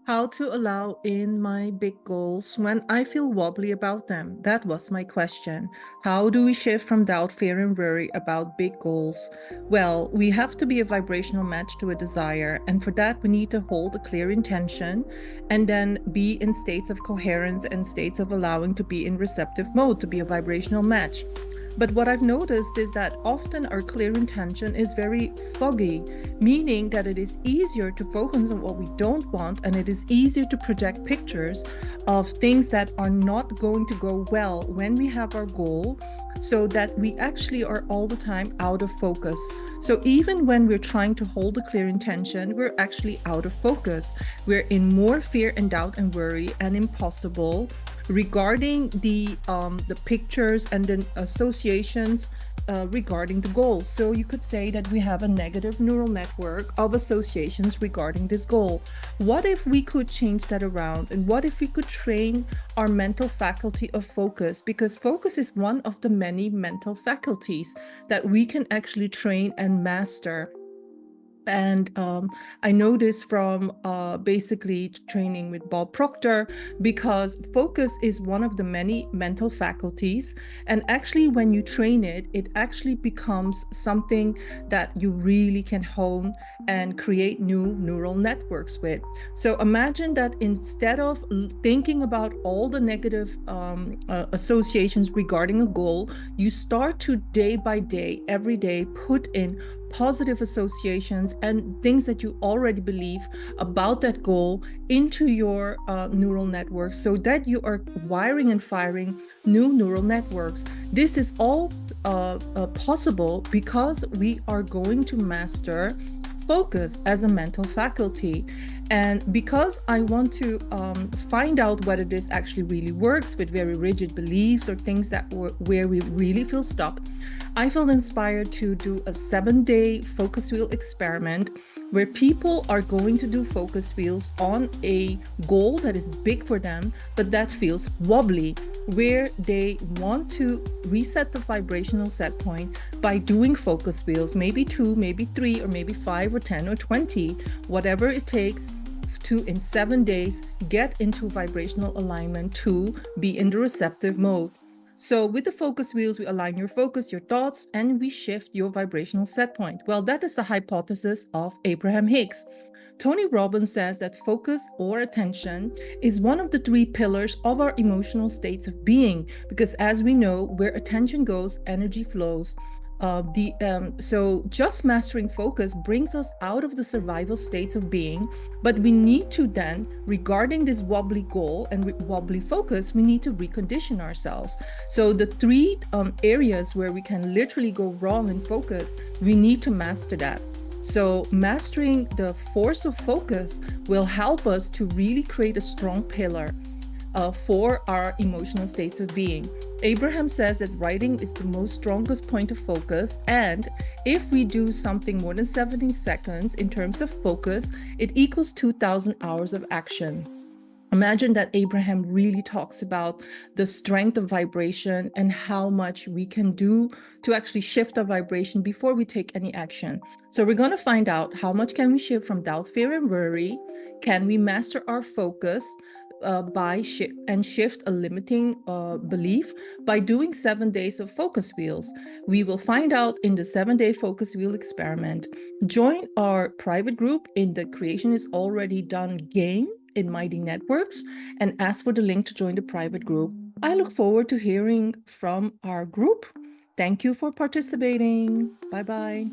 How to allow in my big goals when I feel wobbly about them? That was my question. How do we shift from doubt, fear, and worry about big goals? Well, we have to be a vibrational match to a desire. And for that, we need to hold a clear intention and then be in states of coherence and states of allowing to be in receptive mode to be a vibrational match. But what I've noticed is that often our clear intention is very foggy, meaning that it is easier to focus on what we don't want and it is easier to project pictures of things that are not going to go well when we have our goal, so that we actually are all the time out of focus. So even when we're trying to hold a clear intention, we're actually out of focus. We're in more fear and doubt and worry and impossible regarding the pictures and the associations regarding the goals. So you could say that we have a negative neural network of associations regarding this goal. What if we could change that around? And what if we could train our mental faculty of focus? Because focus is one of the many mental faculties that we can actually train and master. And I know this from basically training with Bob Proctor, because focus is one of the many mental faculties. And actually, when you train it, it actually becomes something that you really can hone and create new neural networks with. So imagine that instead of thinking about all the negative associations regarding a goal, you start to day by day, every day, put in positive associations and things that you already believe about that goal into your neural networks, so that you are wiring and firing new neural networks. This is all possible because we are going to master focus as a mental faculty. And because I want to find out whether this actually really works with very rigid beliefs or things that where we really feel stuck, I felt inspired to do a 7-day focus wheel experiment where people are going to do focus wheels on a goal that is big for them, but that feels wobbly, where they want to reset the vibrational set point by doing focus wheels, maybe 2, maybe 3, or maybe 5 or 10 or 20, whatever it takes to, in 7 days, get into vibrational alignment to be in the receptive mode. So with the focus wheels, we align your focus, your thoughts, and we shift your vibrational set point. Well, that is the hypothesis of Abraham Hicks. Tony Robbins says that focus or attention is one of the 3 pillars of our emotional states of being, because as we know, where attention goes, energy flows. So just mastering focus brings us out of the survival states of being, but we need to then, regarding this wobbly goal and wobbly focus, we need to recondition ourselves. So the 3 areas where we can literally go wrong in focus, we need to master that. So mastering the force of focus will help us to really create a strong pillar for our emotional states of being. Abraham says that writing is the most strongest point of focus, and if we do something more than 70 seconds in terms of focus, it equals 2,000 hours of action. Imagine that Abraham really talks about the strength of vibration and how much we can do to actually shift our vibration before we take any action. So we're going to find out how much can we shift from doubt, fear, and worry. Can we master our focus by shift a limiting belief by doing 7 days of focus wheels? We will find out in the 7-day focus wheel experiment. Join our private group in the Creation is Already Done game in Mighty Networks and ask for the link to join the private group. I look forward to hearing from our group. Thank you for participating. Bye-bye.